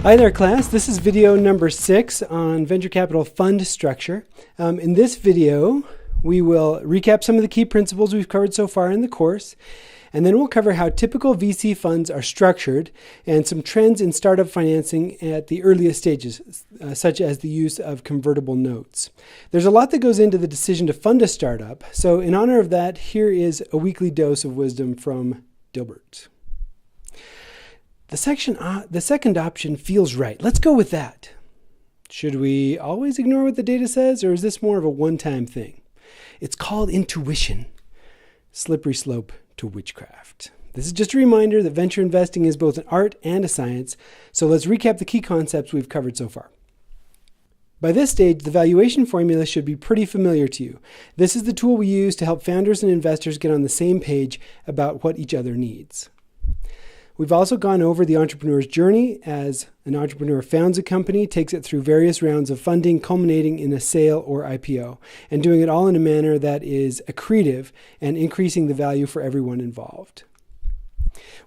Hi there, class. This is video number 6 on venture capital fund structure. In this video, we will recap some of the key principles we've covered so far in the course, and then we'll cover how typical VC funds are structured and some trends in startup financing at the earliest stages, such as the use of convertible notes. There's a lot that goes into the decision to fund a startup, so in honor of that, here is a weekly dose of wisdom from Dilbert. The second option feels right. Let's go with that. Should we always ignore what the data says, or is this more of a one-time thing? It's called intuition. Slippery slope to witchcraft. This is just a reminder that venture investing is both an art and a science, so let's recap the key concepts we've covered so far. By this stage, the valuation formula should be pretty familiar to you. This is the tool we use to help founders and investors get on the same page about what each other needs. We've also gone over the entrepreneur's journey as an entrepreneur founds a company, takes it through various rounds of funding, culminating in a sale or IPO, and doing it all in a manner that is accretive and increasing the value for everyone involved.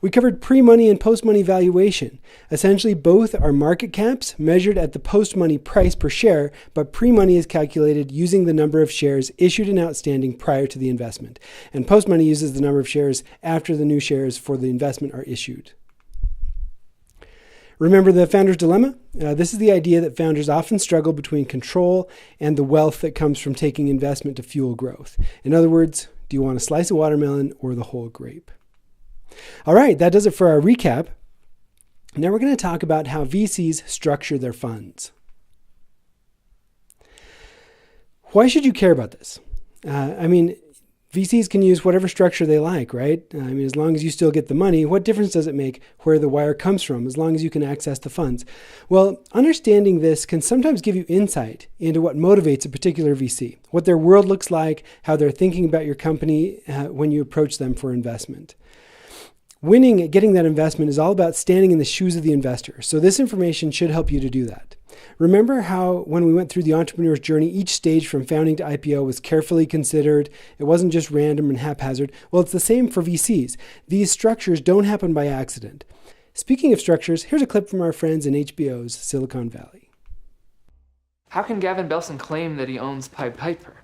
We covered pre-money and post-money valuation. Essentially, both are market caps measured at the post-money price per share, but pre-money is calculated using the number of shares issued and outstanding prior to the investment, and post-money uses the number of shares after the new shares for the investment are issued. Remember the founder's dilemma? This is the idea that founders often struggle between control and the wealth that comes from taking investment to fuel growth. In other words, do you want a slice of watermelon or the whole grape? All right, that does it for our recap. Now we're going to talk about how VCs structure their funds. Why should you care about this? VCs can use whatever structure they like, right? As long as you still get the money, what difference does it make where the wire comes from, as long as you can access the funds? Well, understanding this can sometimes give you insight into what motivates a particular VC, what their world looks like, how they're thinking about your company when you approach them for investment. Winning at getting that investment is all about standing in the shoes of the investor. So this information should help you to do that. Remember how when we went through the entrepreneur's journey, each stage from founding to IPO was carefully considered. It wasn't just random and haphazard. Well, it's the same for VCs. These structures don't happen by accident. Speaking of structures, here's a clip from our friends in HBO's Silicon Valley. How can Gavin Belson claim that he owns Pied Piper?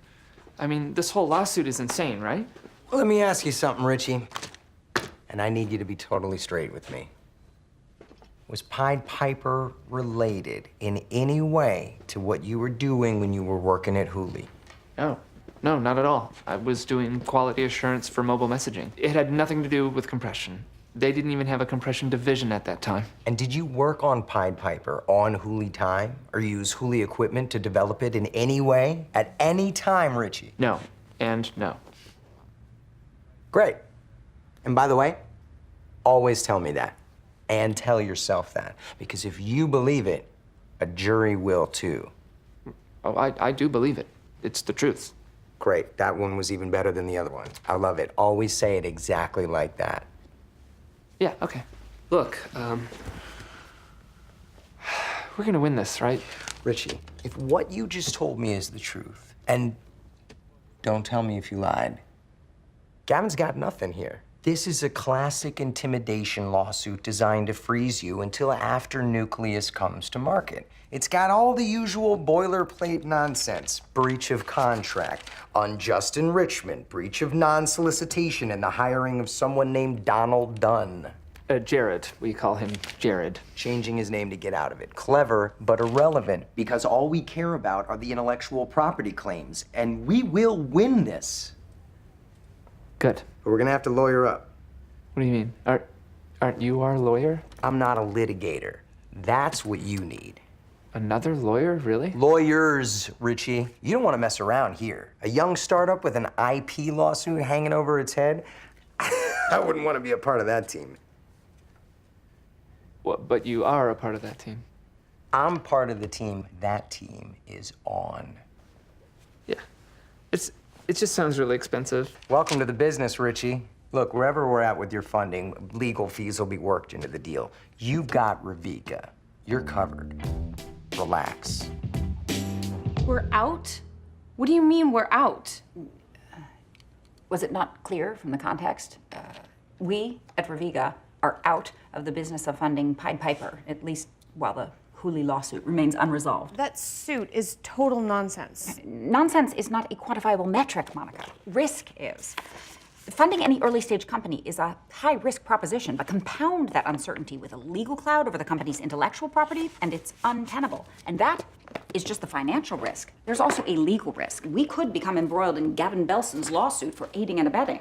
This whole lawsuit is insane, right? Well, let me ask you something, Richie. And I need you to be totally straight with me. Was Pied Piper related in any way to what you were doing when you were working at Gurley? No, not at all. I was doing quality assurance for mobile messaging. It had nothing to do with compression. They didn't even have a compression division at that time. And did you work on Pied Piper on Gurley time or use Gurley equipment to develop it in any way at any time, Richie? No, and no. Great. And by the way, always tell me that. And tell yourself that. Because if you believe it, a jury will too. Oh, I do believe it. It's the truth. Great. That one was even better than the other one. I love it. Always say it exactly like that. Yeah, okay. Look, we're gonna win this, right? Richie, if what you just told me is the truth, and don't tell me if you lied, Gavin's got nothing here. This is a classic intimidation lawsuit designed to freeze you until after Nucleus comes to market. It's got all the usual boilerplate nonsense: breach of contract, unjust enrichment, breach of non-solicitation, and the hiring of someone named Donald Dunn. Jared. We call him Jared. Changing his name to get out of it. Clever, but irrelevant, because all we care about are the intellectual property claims, and we will win this. Good. But we're gonna have to lawyer up. What do you mean? Aren't you our lawyer? I'm not a litigator. That's what you need. Another lawyer, really? Lawyers, Richie. You don't want to mess around here. A young startup with an IP lawsuit hanging over its head? I wouldn't want to be a part of that team. What, but you are a part of that team. I'm part of the team that team is on. Yeah. It just sounds really expensive. Welcome to the business, Richie. Look, wherever we're at with your funding, legal fees will be worked into the deal. You've got Ravika. You're covered. Relax. We're out? What do you mean we're out? Was it not clear from the context? We at Ravika are out of the business of funding Pied Piper, at least while the Hooley lawsuit remains unresolved. That suit is total nonsense. Nonsense is not a quantifiable metric, Monica. Risk is. Funding any early-stage company is a high-risk proposition, but compound that uncertainty with a legal cloud over the company's intellectual property, and it's untenable. And that is just the financial risk. There's also a legal risk. We could become embroiled in Gavin Belson's lawsuit for aiding and abetting.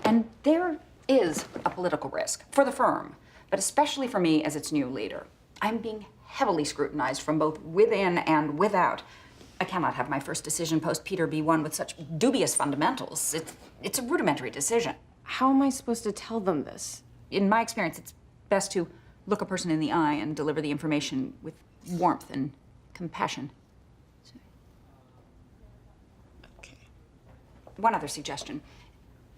And there is a political risk for the firm, but especially for me as its new leader. I'm being heavily scrutinized from both within and without. I cannot have my first decision post Peter B1 with such dubious fundamentals. It's a rudimentary decision. How am I supposed to tell them this? In my experience, it's best to look a person in the eye and deliver the information with warmth and compassion. Okay. One other suggestion.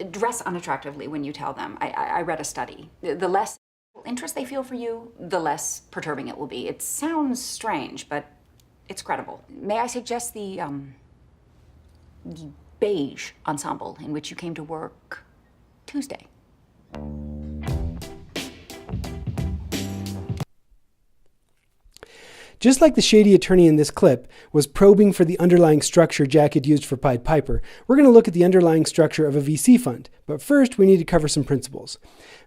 Dress unattractively when you tell them. I read a study. The less interest they feel for you, the less perturbing it will be. It sounds strange, but it's credible. May I suggest the beige ensemble in which you came to work Tuesday? Just like the shady attorney in this clip was probing for the underlying structure Jack had used for Pied Piper, we're going to look at the underlying structure of a VC fund. But first, we need to cover some principles.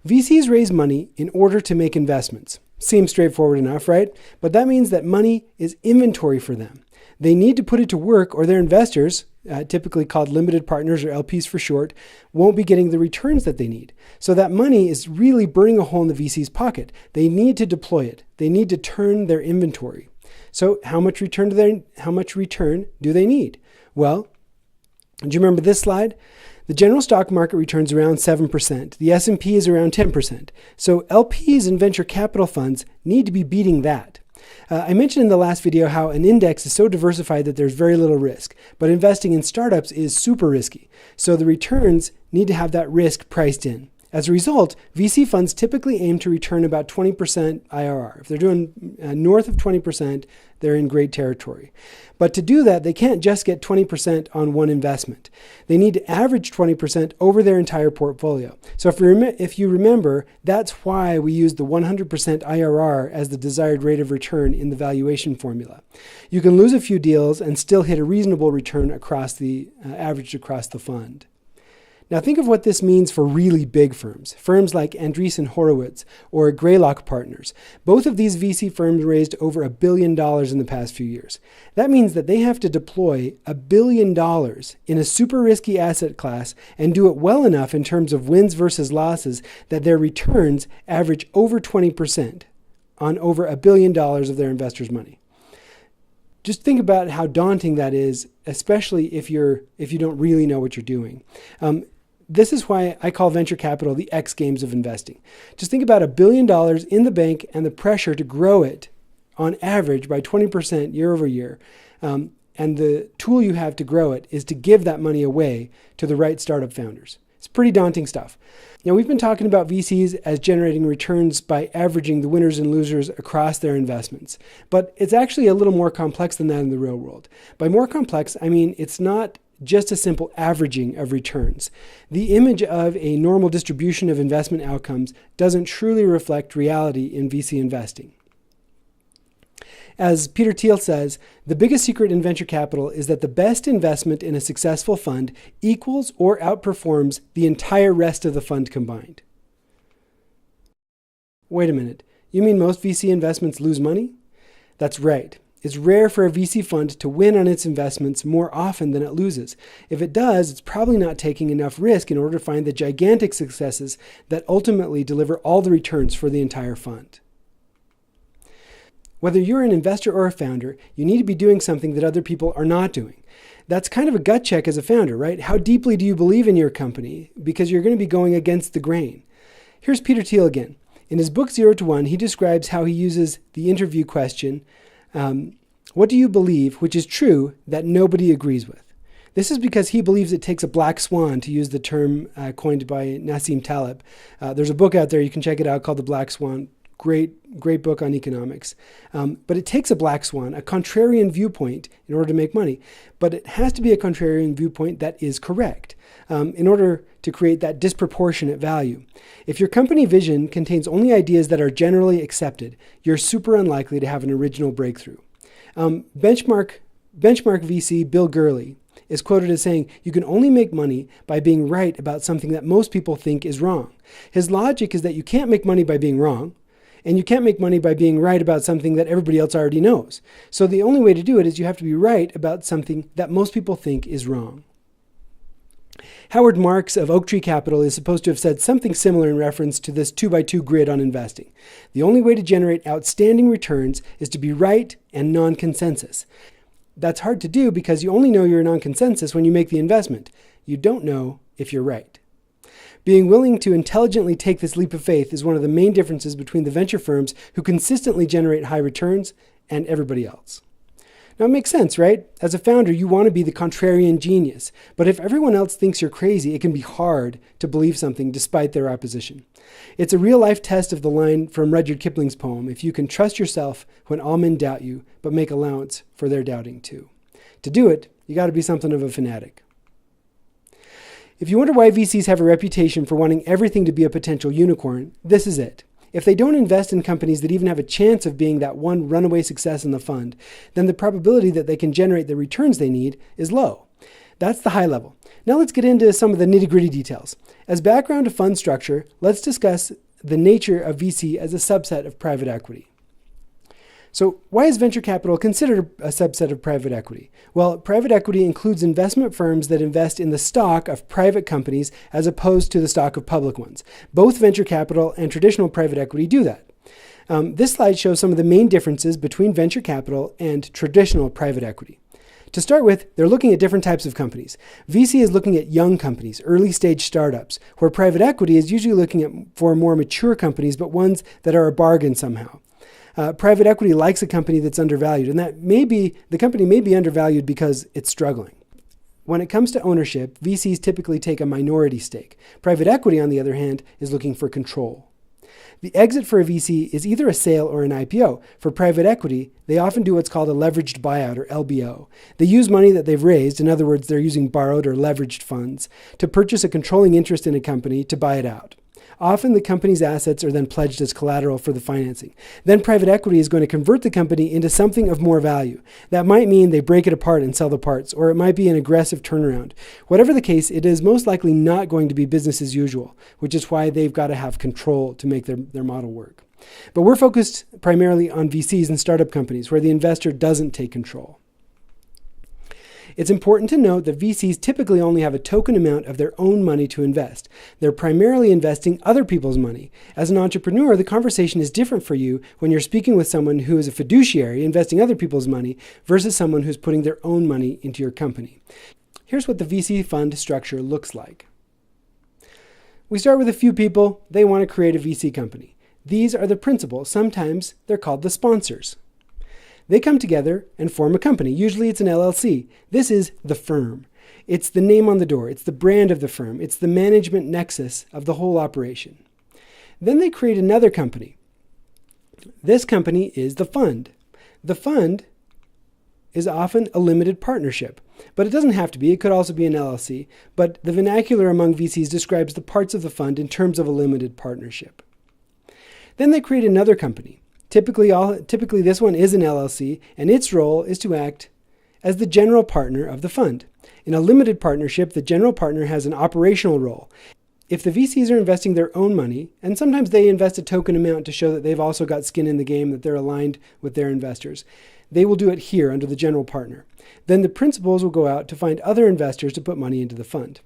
VCs raise money in order to make investments. Seems straightforward enough, right? But that means that money is inventory for them. They need to put it to work, or their investors, typically called limited partners or LPs for short, won't be getting the returns that they need. So that money is really burning a hole in the VC's pocket. They need to deploy it. They need to turn their inventory. So how much return do they need? Well, do you remember this slide? The general stock market returns around 7%. The S&P is around 10%. So LPs and venture capital funds need to be beating that. I mentioned in the last video how an index is so diversified that there's very little risk, but investing in startups is super risky. So the returns need to have that risk priced in. As a result, VC funds typically aim to return about 20% IRR. If they're doing north of 20%, they're in great territory. But to do that, they can't just get 20% on one investment. They need to average 20% over their entire portfolio. So if you remember, that's why we use the 100% IRR as the desired rate of return in the valuation formula. You can lose a few deals and still hit a reasonable return across the averaged across the fund. Now think of what this means for really big firms like Andreessen Horowitz or Greylock Partners. Both of these VC firms raised over $1 billion in the past few years. That means that they have to deploy $1 billion in a super risky asset class and do it well enough in terms of wins versus losses that their returns average over 20% on over $1 billion of their investors' money. Just think about how daunting that is, especially if you don't really know what you're doing. This is why I call venture capital the X Games of investing. Just think about $1 billion in the bank and the pressure to grow it on average by 20% year over year. And the tool you have to grow it is to give that money away to the right startup founders. It's pretty daunting stuff. Now, we've been talking about VCs as generating returns by averaging the winners and losers across their investments. But it's actually a little more complex than that in the real world. By more complex, I mean it's not just a simple averaging of returns. The image of a normal distribution of investment outcomes doesn't truly reflect reality in VC investing. As Peter Thiel says, the biggest secret in venture capital is that the best investment in a successful fund equals or outperforms the entire rest of the fund combined. Wait a minute, you mean most VC investments lose money? That's right. It's rare for a VC fund to win on its investments more often than it loses. If it does, it's probably not taking enough risk in order to find the gigantic successes that ultimately deliver all the returns for the entire fund. Whether you're an investor or a founder, you need to be doing something that other people are not doing. That's kind of a gut check as a founder, right? How deeply do you believe in your company? Because you're going to be going against the grain. Here's Peter Thiel again. In his book 0 to 1, he describes how he uses the interview question, what do you believe, which is true, that nobody agrees with? This is because he believes it takes a black swan, to use the term coined by Nassim Taleb. There's a book out there, you can check it out, called The Black Swan Great book on economics. But it takes a black swan, a contrarian viewpoint, in order to make money. But it has to be a contrarian viewpoint that is correct in order to create that disproportionate value. If your company vision contains only ideas that are generally accepted, you're super unlikely to have an original breakthrough. Benchmark VC Bill Gurley is quoted as saying, "You can only make money by being right about something that most people think is wrong." His logic is that you can't make money by being wrong, and you can't make money by being right about something that everybody else already knows. So the only way to do it is you have to be right about something that most people think is wrong. Howard Marks of Oaktree Capital is supposed to have said something similar in reference to this 2x2 grid on investing. The only way to generate outstanding returns is to be right and non-consensus. That's hard to do because you only know you're non-consensus when you make the investment. You don't know if you're right. Being willing to intelligently take this leap of faith is one of the main differences between the venture firms who consistently generate high returns and everybody else. Now, it makes sense, right? As a founder, you want to be the contrarian genius. But if everyone else thinks you're crazy, it can be hard to believe something despite their opposition. It's a real-life test of the line from Rudyard Kipling's poem, "If you can trust yourself when all men doubt you, but make allowance for their doubting too." To do it, you got to be something of a fanatic. If you wonder why VCs have a reputation for wanting everything to be a potential unicorn, this is it. If they don't invest in companies that even have a chance of being that one runaway success in the fund, then the probability that they can generate the returns they need is low. That's the high level. Now let's get into some of the nitty-gritty details. As background to fund structure, let's discuss the nature of VC as a subset of private equity. So why is venture capital considered a subset of private equity? Well, private equity includes investment firms that invest in the stock of private companies as opposed to the stock of public ones. Both venture capital and traditional private equity do that. This slide shows some of the main differences between venture capital and traditional private equity. To start with, they're looking at different types of companies. VC is looking at young companies, early stage startups, where private equity is usually looking for more mature companies, but ones that are a bargain somehow. Private equity likes a company that's undervalued, and the company may be undervalued because it's struggling. When it comes to ownership, VCs typically take a minority stake. Private equity, on the other hand, is looking for control. The exit for a VC is either a sale or an IPO. For private equity, they often do what's called a leveraged buyout, or LBO. They use money that they've raised, in other words, they're using borrowed or leveraged funds, to purchase a controlling interest in a company to buy it out. Often the company's assets are then pledged as collateral for the financing. Then private equity is going to convert the company into something of more value. That might mean they break it apart and sell the parts, or it might be an aggressive turnaround. Whatever the case, it is most likely not going to be business as usual, which is why they've got to have control to make their model work. But we're focused primarily on VCs and startup companies where the investor doesn't take control. It's important to note that VCs typically only have a token amount of their own money to invest. They're primarily investing other people's money. As an entrepreneur, the conversation is different for you when you're speaking with someone who is a fiduciary investing other people's money versus someone who's putting their own money into your company. Here's what the VC fund structure looks like. We start with a few people. They want to create a VC company. These are the principals. Sometimes they're called the sponsors. They come together and form a company. Usually it's an LLC. This is the firm. It's the name on the door. It's the brand of the firm. It's the management nexus of the whole operation. Then they create another company. This company is the fund. The fund is often a limited partnership, but it doesn't have to be. It could also be an LLC, but the vernacular among VCs describes the parts of the fund in terms of a limited partnership. Then they create another company. Typically, this one is an LLC, and its role is to act as the general partner of the fund. In a limited partnership, the general partner has an operational role. If the VCs are investing their own money, and sometimes they invest a token amount to show that they've also got skin in the game, that they're aligned with their investors, they will do it here under the general partner. Then the principals will go out to find other investors to put money into the fund.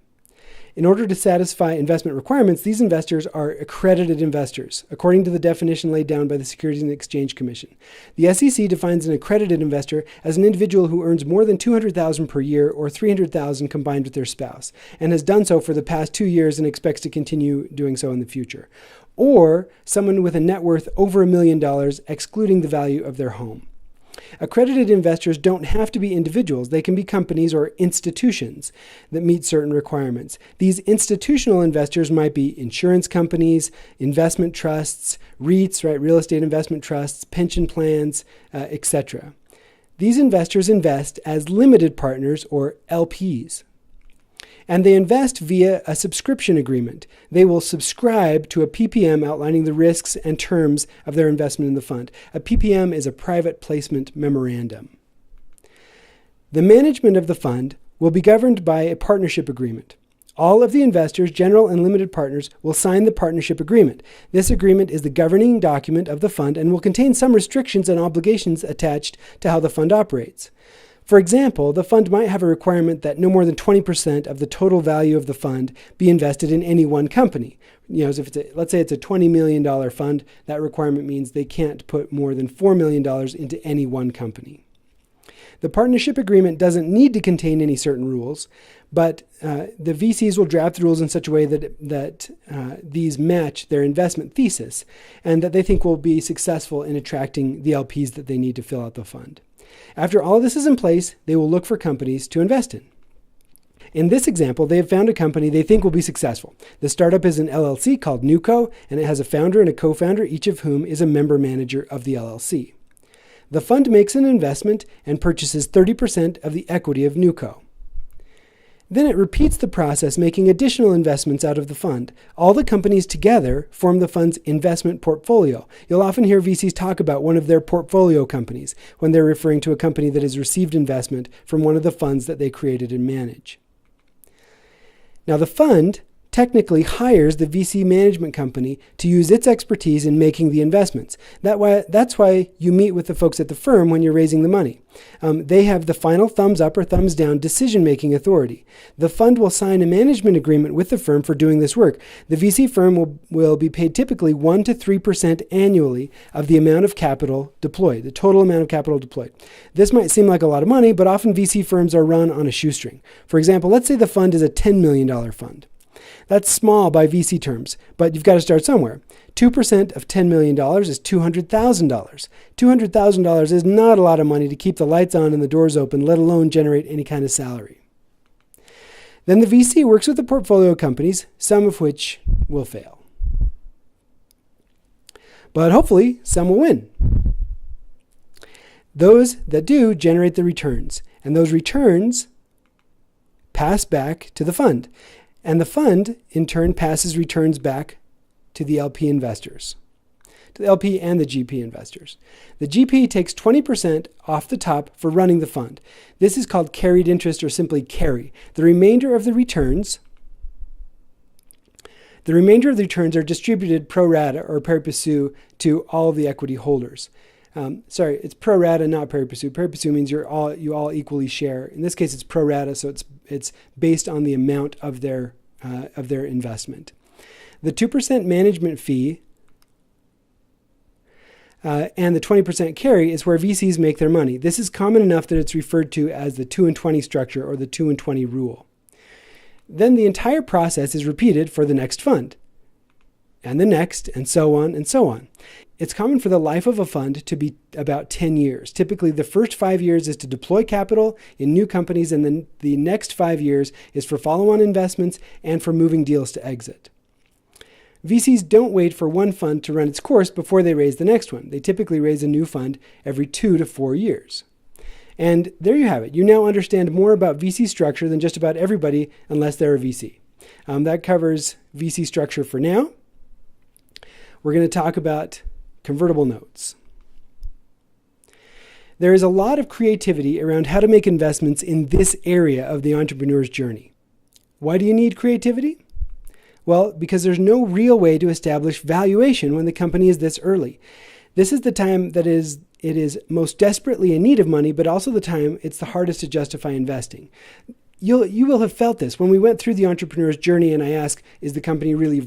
In order to satisfy investment requirements, these investors are accredited investors, according to the definition laid down by the Securities and Exchange Commission. The SEC defines an accredited investor as an individual who earns more than $200,000 per year or $300,000 combined with their spouse, and has done so for the past 2 years and expects to continue doing so in the future. Or someone with a net worth over $1 million, excluding the value of their home. Accredited investors don't have to be individuals. They can be companies or institutions that meet certain requirements. These institutional investors might be insurance companies, investment trusts, REITs, right, real estate investment trusts, pension plans, etc. These investors invest as limited partners or LPs. And they invest via a subscription agreement. They will subscribe to a PPM outlining the risks and terms of their investment in the fund. A PPM is a private placement memorandum. The management of the fund will be governed by a partnership agreement. All of the investors, general and limited partners, will sign the partnership agreement. This agreement is the governing document of the fund and will contain some restrictions and obligations attached to how the fund operates. For example, the fund might have a requirement that no more than 20% of the total value of the fund be invested in any one company. So if let's say it's a $20 million fund, that requirement means they can't put more than $4 million into any one company. The partnership agreement doesn't need to contain any certain rules, but the VCs will draft the rules in such a way that these match their investment thesis and that they think will be successful in attracting the LPs that they need to fill out the fund. After all of this is in place, they will look for companies to invest in. In this example, they have found a company they think will be successful. The startup is an LLC called NewCo, and it has a founder and a co-founder, each of whom is a member manager of the LLC. The fund makes an investment and purchases 30% of the equity of NewCo. Then it repeats the process, making additional investments out of the fund. All the companies together form the fund's investment portfolio. You'll often hear VCs talk about one of their portfolio companies when they're referring to a company that has received investment from one of the funds that they created and manage. Now, the fund technically hires the VC management company to use its expertise in making the investments. That's why you meet with the folks at the firm when you're raising the money. They have the final thumbs up or thumbs down decision-making authority. The fund will sign a management agreement with the firm for doing this work. The VC firm will be paid typically 1 to 3% annually of the amount of capital deployed, the total amount of capital deployed. This might seem like a lot of money, but often VC firms are run on a shoestring. For example, let's say the fund is a $10 million fund. That's small by VC terms, but you've got to start somewhere. 2% of $10 million is $200,000. $200,000 is not a lot of money to keep the lights on and the doors open, let alone generate any kind of salary. Then the VC works with the portfolio companies, some of which will fail. But hopefully, some will win. Those that do generate the returns, and those returns pass back to the fund. And the fund, in turn, passes returns back to the LP investors, to the LP and the GP investors. The GP takes 20% off the top for running the fund. This is called carried interest or simply carry. The remainder of the returns are distributed pro rata or pari passu to all of the equity holders. It's pro rata, not pari passu. Pari passu means you all equally share. In this case, it's pro rata, so it's based on the amount of their investment. The 2% management fee and the 20% carry is where VCs make their money. This is common enough that it's referred to as the 2 and 20 structure or the 2 and 20 rule. Then the entire process is repeated for the next fund, and the next, and so on and so on. It's common for the life of a fund to be about 10 years. Typically, the first 5 years is to deploy capital in new companies, and then the next 5 years is for follow-on investments and for moving deals to exit. VCs don't wait for one fund to run its course before they raise the next one. They typically raise a new fund every 2 to 4 years. And there you have it. You now understand more about VC structure than just about everybody, unless they're a VC. That covers VC structure for now. We're going to talk about convertible notes. There is a lot of creativity around how to make investments in this area of the entrepreneur's journey. Why do you need creativity? Well, because there's no real way to establish valuation when the company is this early. This is the time that it is most desperately in need of money, but also the time it's the hardest to justify investing. You will have felt this. When we went through the entrepreneur's journey and I asked, is the company really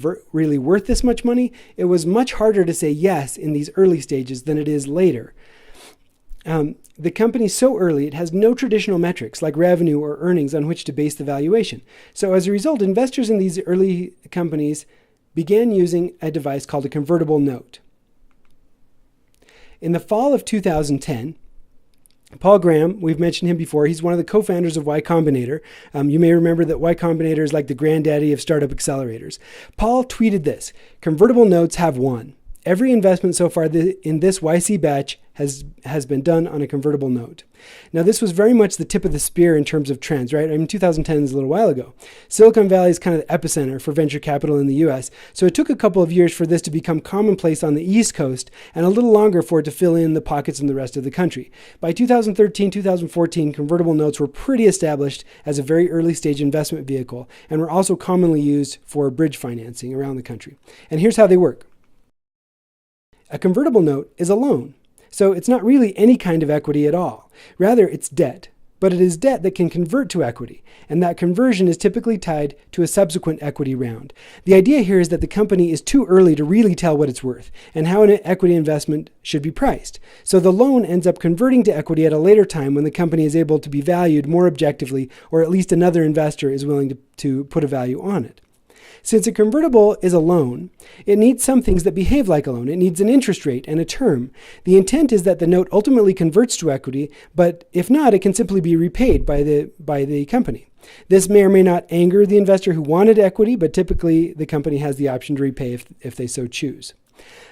worth this much money? It was much harder to say yes in these early stages than it is later. The company's so early, it has no traditional metrics like revenue or earnings on which to base the valuation. So as a result, investors in these early companies began using a device called a convertible note. In the fall of 2010, Paul Graham, we've mentioned him before. He's one of the co-founders of Y Combinator. You may remember that Y Combinator is like the granddaddy of startup accelerators. Paul tweeted this: convertible notes have won. Every investment so far in this YC batch has been done on a convertible note. Now, this was very much the tip of the spear in terms of trends, right? I mean, 2010 is a little while ago. Silicon Valley is kind of the epicenter for venture capital in the US, so it took a couple of years for this to become commonplace on the East Coast and a little longer for it to fill in the pockets in the rest of the country. By 2013, 2014, convertible notes were pretty established as a very early stage investment vehicle and were also commonly used for bridge financing around the country. And here's how they work. A convertible note is a loan, so it's not really any kind of equity at all. Rather, it's debt, but it is debt that can convert to equity, and that conversion is typically tied to a subsequent equity round. The idea here is that the company is too early to really tell what it's worth and how an equity investment should be priced. So the loan ends up converting to equity at a later time when the company is able to be valued more objectively, or at least another investor is willing to put a value on it. Since a convertible is a loan, it needs some things that behave like a loan. It needs an interest rate and a term. The intent is that the note ultimately converts to equity, but if not, it can simply be repaid by the company. This may or may not anger the investor who wanted equity, but typically the company has the option to repay if they so choose.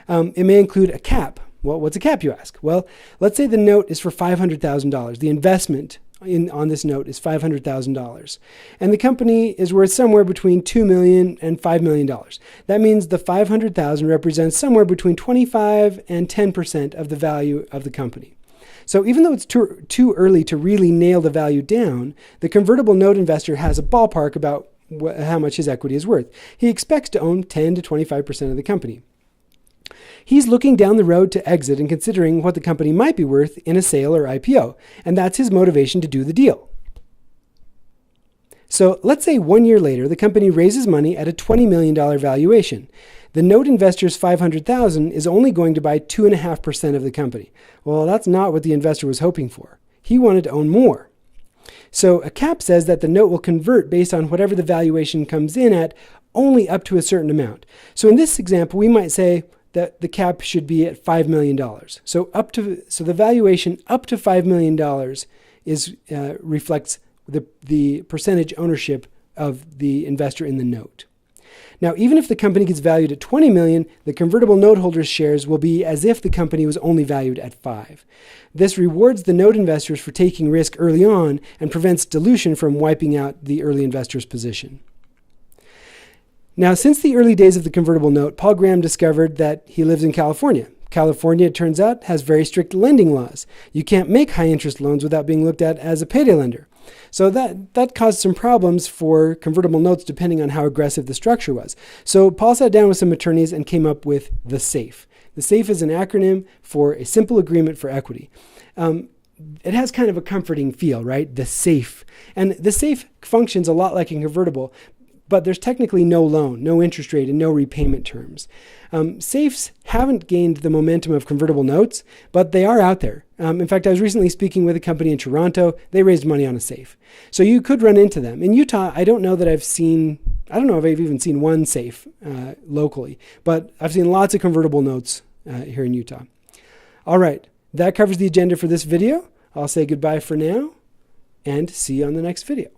It may include a cap. Well, what's a cap, you ask? Well, let's say the note is for $500,000. The investment on this note is $500,000. And the company is worth somewhere between $2 million and $5 million. That means the $500,000 represents somewhere between 25 and 10% of the value of the company. So even though it's too early to really nail the value down, the convertible note investor has a ballpark about how much his equity is worth. He expects to own 10 to 25% of the company. He's looking down the road to exit and considering what the company might be worth in a sale or IPO, and that's his motivation to do the deal. So let's say 1 year later, the company raises money at a $20 million valuation. The note investor's $500,000 is only going to buy 2.5% of the company. Well, that's not what the investor was hoping for. He wanted to own more. So a cap says that the note will convert based on whatever the valuation comes in at, only up to a certain amount. So in this example, we might say that the cap should be at $5 million. So the valuation up to $5 million reflects the percentage ownership of the investor in the note. Now, even if the company gets valued at $20 million, the convertible note holder's shares will be as if the company was only valued at $5 million. This rewards the note investors for taking risk early on and prevents dilution from wiping out the early investor's position. Now, since the early days of the convertible note, Paul Graham discovered that he lives in California. California, it turns out, has very strict lending laws. You can't make high-interest loans without being looked at as a payday lender. So that caused some problems for convertible notes depending on how aggressive the structure was. So Paul sat down with some attorneys and came up with the SAFE. The SAFE is an acronym for a simple agreement for equity. It has kind of a comforting feel, right? The SAFE. And the SAFE functions a lot like a convertible, but there's technically no loan, no interest rate, and no repayment terms. SAFEs haven't gained the momentum of convertible notes, but they are out there. In fact, I was recently speaking with a company in Toronto. They raised money on a SAFE. So you could run into them. In Utah, I don't know if I've even seen one SAFE locally, but I've seen lots of convertible notes here in Utah. All right, that covers the agenda for this video. I'll say goodbye for now and see you on the next video.